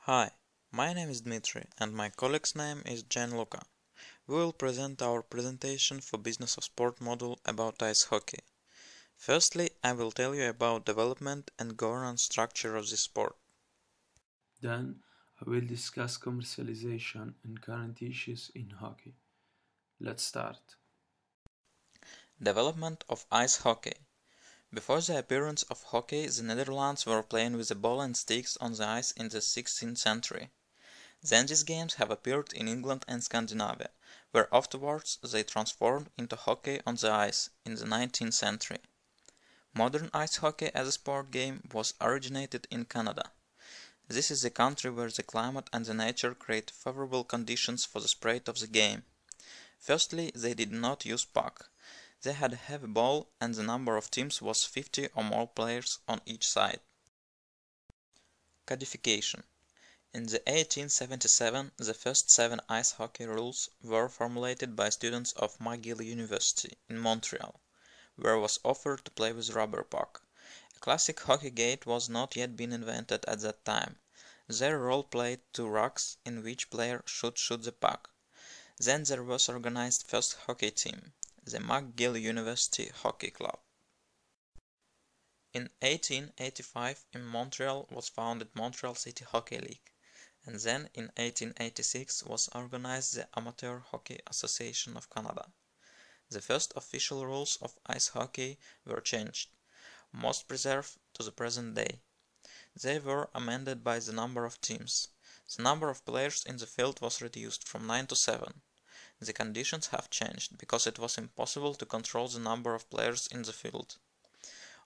Hi, my name is Dmitry and my colleague's name is Gianluca. We will present our presentation for Business of Sport module about ice hockey. Firstly, I will tell you about development and governance structure of this sport. Then I will discuss commercialization and current issues in hockey. Let's start. Development of ice hockey. Before the appearance of hockey, the Netherlands were playing with a ball and sticks on the ice in the 16th century. Then these games have appeared in England and Scandinavia, where afterwards they transformed into hockey on the ice in the 19th century. Modern ice hockey as a sport game was originated in Canada. This is the country where the climate and the nature create favorable conditions for the spread of the game. Firstly, they did not use puck. They had a heavy ball and the number of teams was 50 or more players on each side. Codification. In the 1877, the first 7 ice hockey rules were formulated by students of McGill University in Montreal, where was offered to play with rubber puck. A classic hockey gate was not yet been invented at that time. Their role played 2 rocks in which player should shoot the puck. Then there was organized first hockey team, the McGill University Hockey Club. In 1885 in Montreal was founded Montreal City Hockey League, and then in 1886 was organized the Amateur Hockey Association of Canada. The first official rules of ice hockey were changed, most preserved to the present day. They were amended by the number of teams. The number of players in the field was reduced from 9 to 7. The conditions have changed because it was impossible to control the number of players in the field.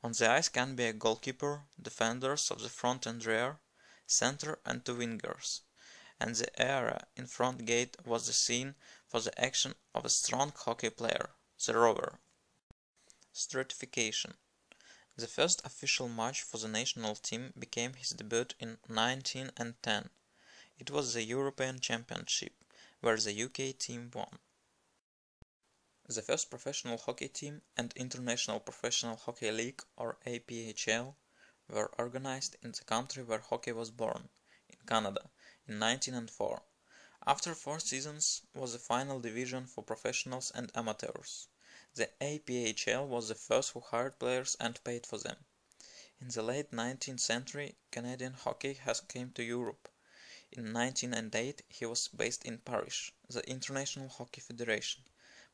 On the ice can be a goalkeeper, defenders of the front and rear, center and 2 wingers, and the area in front gate was the scene for the action of a strong hockey player, the rover. Stratification. The first official match for the national team became his debut in 1910. It was the European Championship, where the UK team won. The first professional hockey team and International Professional Hockey League, or APHL, were organized in the country where hockey was born, in Canada, in 1904. After 4 seasons was the final division for professionals and amateurs. The APHL was the first who hired players and paid for them. In the late 19th century, Canadian hockey has came to Europe. In 1908 he was based in Paris, the International Hockey Federation,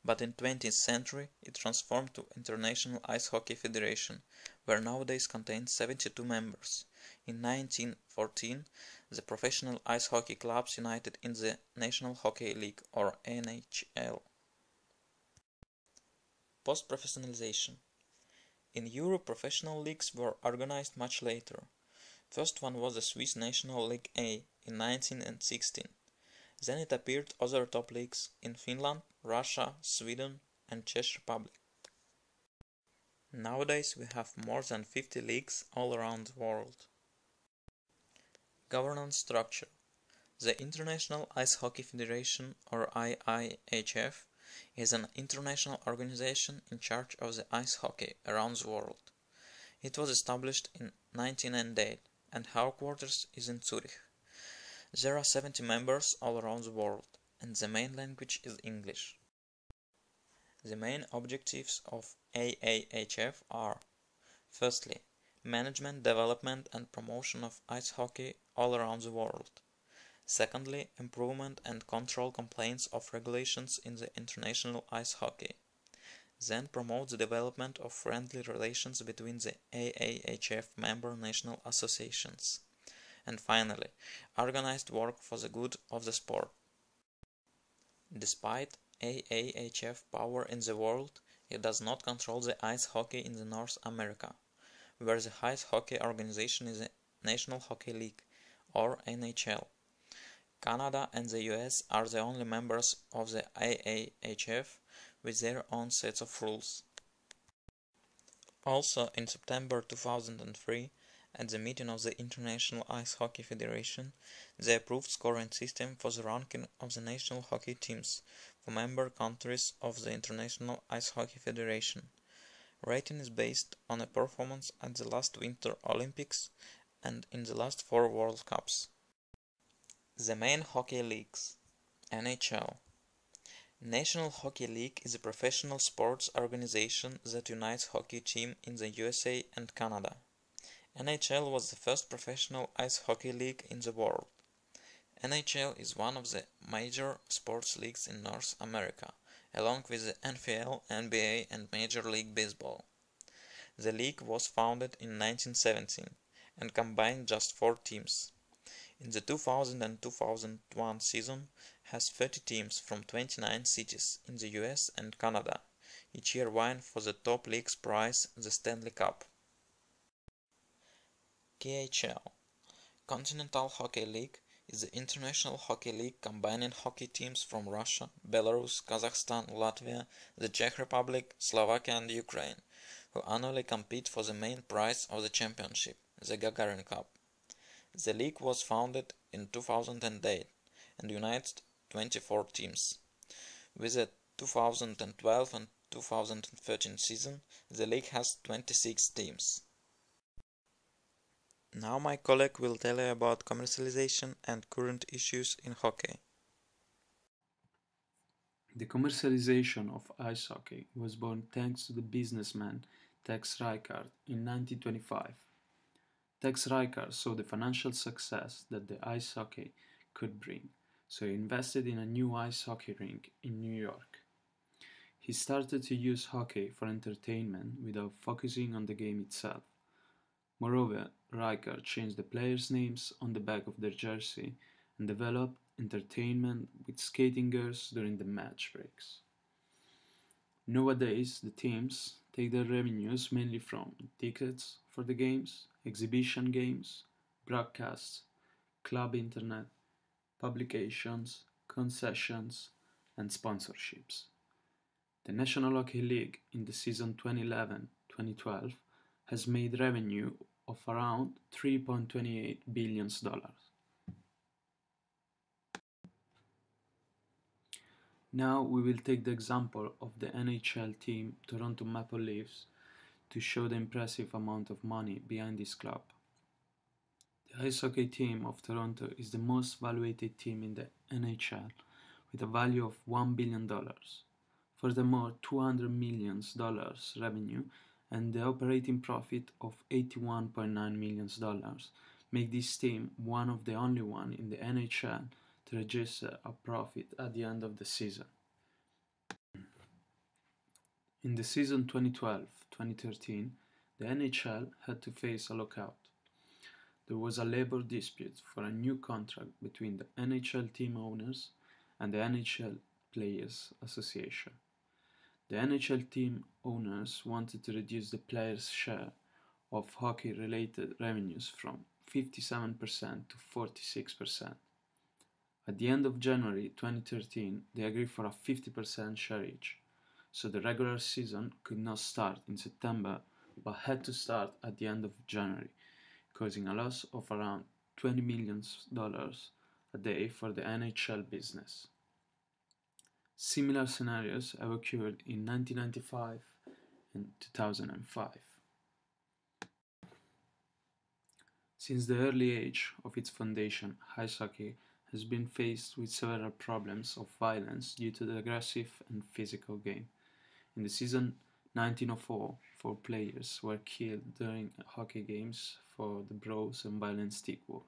but in 20th century it transformed to International Ice Hockey Federation, where nowadays contains 72 members. In 1914 the professional ice hockey clubs united in the National Hockey League, or NHL. Post-professionalization. In Europe professional leagues were organized much later. First one was the Swiss National League A in 1916. Then it appeared other top leagues in Finland, Russia, Sweden and Czech Republic. Nowadays we have more than 50 leagues all around the world. Governance structure. The International Ice Hockey Federation, or IIHF, is an international organization in charge of the ice hockey around the world. It was established in 1908 and headquarters is in Zurich. There are 70 members all around the world, and the main language is English. The main objectives of IIHF are: firstly, management, development and promotion of ice hockey all around the world. Secondly, improvement and control complaints of regulations in the international ice hockey. Then promote the development of friendly relations between the IIHF member national associations. And finally, organized work for the good of the sport. Despite IIHF power in the world, it does not control the ice hockey in the North America, where the ice hockey organization is the National Hockey League, or NHL. Canada and the US are the only members of the IIHF with their own sets of rules. Also, in September 2003, at the meeting of the International Ice Hockey Federation, they approved scoring system for the ranking of the national hockey teams for member countries of the International Ice Hockey Federation. Rating is based on a performance at the last Winter Olympics and in the last 4 World Cups. The main hockey leagues. NHL. National Hockey League is a professional sports organization that unites hockey teams in the USA and Canada. NHL was the first professional ice hockey league in the world. NHL is one of the major sports leagues in North America, along with the NFL, NBA, and Major League Baseball. The league was founded in 1917 and combined just 4 teams. In the 2000 and 2001 season, has 30 teams from 29 cities in the US and Canada, each year vying for the top league's prize, the Stanley Cup. KHL. Continental Hockey League is the international hockey league combining hockey teams from Russia, Belarus, Kazakhstan, Latvia, the Czech Republic, Slovakia and Ukraine, who annually compete for the main prize of the championship, the Gagarin Cup. The league was founded in 2008 and unites 24 teams. With the 2012 and 2013 season, the league has 26 teams. Now my colleague will tell you about commercialization and current issues in hockey. The commercialization of ice hockey was born thanks to the businessman Tex Rickard in 1925. Tex Rickard saw the financial success that the ice hockey could bring, so he invested in a new ice hockey rink in New York. He started to use hockey for entertainment without focusing on the game itself. Moreover, Rickard changed the players' names on the back of their jersey and developed entertainment with skating girls during the match breaks. Nowadays, the teams take their revenues mainly from tickets for the games, exhibition games, broadcasts, club internet, publications, concessions, and sponsorships. The National Hockey League in the season 2011-2012 has made revenue of around $3.28 billion. Now we will take the example of the NHL team Toronto Maple Leafs to show the impressive amount of money behind this club. The ice hockey team of Toronto is the most valued team in the NHL with a value of $1 billion. Furthermore, $200 million revenue and the operating profit of $81.9 million make this team one of the only one in the NHL to register a profit at the end of the season. In the season 2012-2013, the NHL had to face a lockout. There was a labor dispute for a new contract between the NHL team owners and the NHL Players Association. The NHL team owners wanted to reduce the players' share of hockey-related revenues from 57% to 46%. At the end of January 2013, they agreed for a 50% share each, so the regular season could not start in September but had to start at the end of January, causing a loss of around $20 million a day for the NHL business. Similar scenarios have occurred in 1995 and 2005. Since the early age of its foundation, ice hockey has been faced with several problems of violence due to the aggressive and physical game. In the season 1904, 4 players were killed during hockey games for the brawls and violent stick war.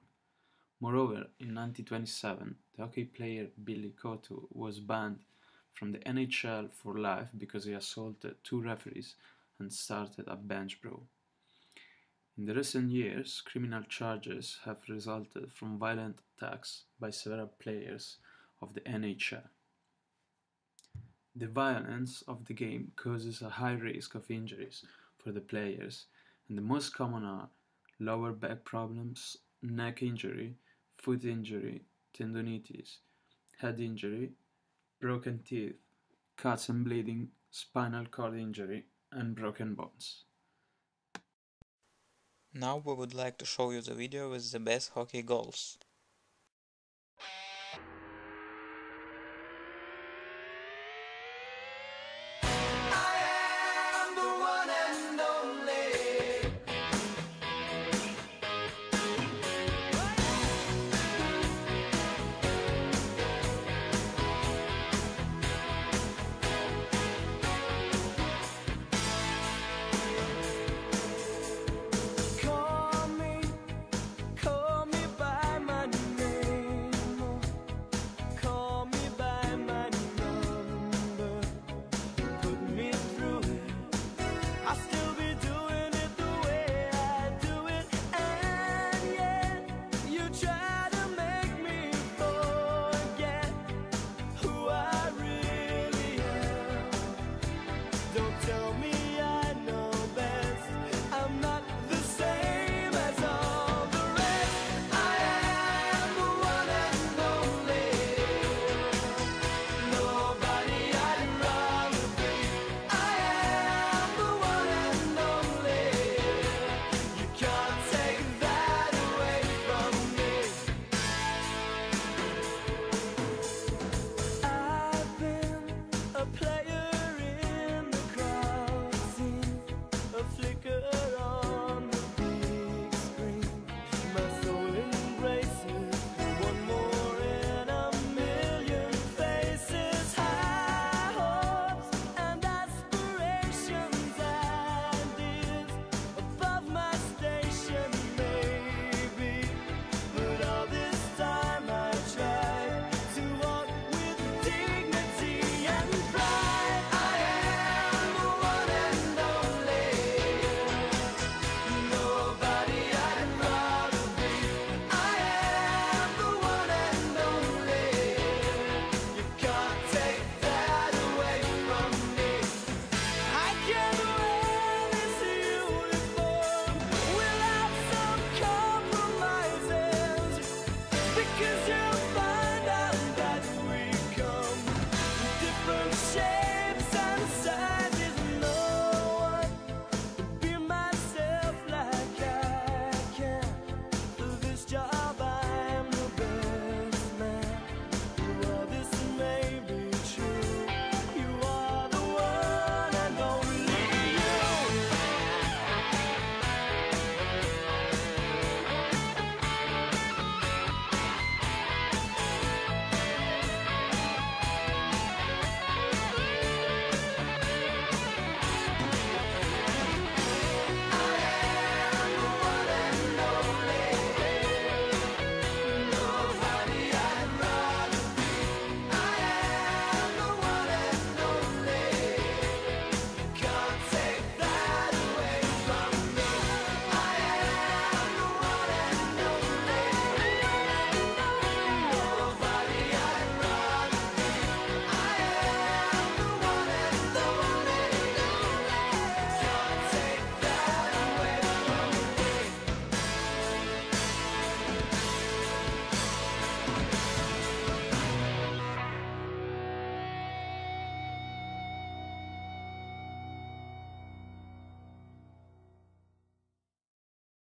Moreover, in 1927, the hockey player Billy Cotto was banned from the NHL for life because he assaulted 2 referees and started a bench brawl. In the recent years, criminal charges have resulted from violent attacks by several players of the NHL. The violence of the game causes a high risk of injuries for the players, and the most common are lower back problems, neck injury, foot injury, tendonitis, head injury, broken teeth, cuts and bleeding, spinal cord injury, and broken bones. Now we would like to show you the video with the best hockey goals.